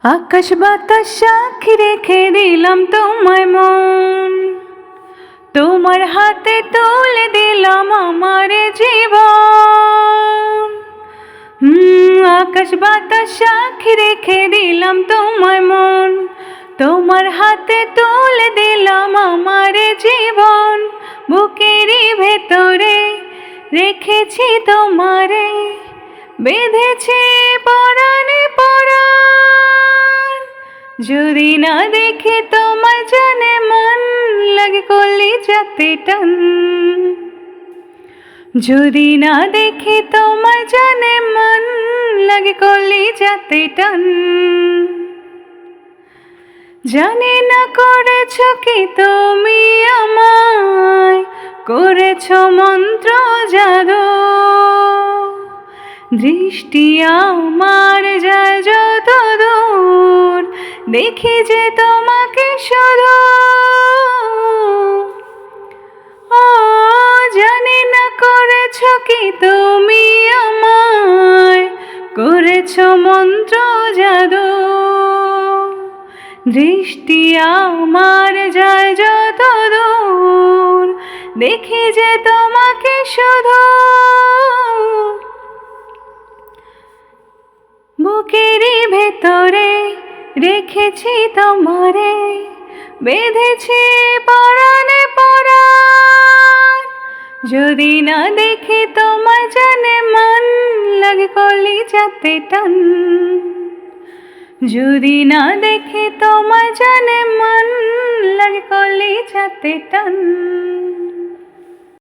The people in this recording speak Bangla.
আকাশ বাতাস সাক্ষী রেখে দিলাম তোমায় মন, তোমার হাতে তুলে দিলাম আমার জীবন। আকাশ বাতাস সাক্ষী রেখে দিলাম তোমায় মন, তোমার হাতে তুলে দিলাম আমার জীবন। বুকেরই ভেতরে রেখেছি তোমারে, বেঁধেছি পরাণে পরাণ। যদি না দেখে তোমায় জানে মন, লাগে কলিজাতে টান। যদি না দেখে তোমায় জানে মন, লাগে কলিজাতে টান। জানি না করেছ কি তুমি আমায়, করেছ মন্ত্র জাদু। দৃষ্টি আমার যায় যত দূর, দেখি যে তোমাকে শুধু। ও জানি না করেছ কি তুমি আমায়, করেছ মন্ত্র জাদু। দৃষ্টি আমার যায় যত দূর, দেখি যে তোমাকে শুধু। বুকেরই ভেতরে রেখেছি তোমারে, বেঁধেছি পরাণে পরাণ। যদি না দেখি তোমায় জানে মন, লাগে কলিজাতে টান। যদি না দেখি তোমায় জানে মন, লাগে কলিজাতে টান।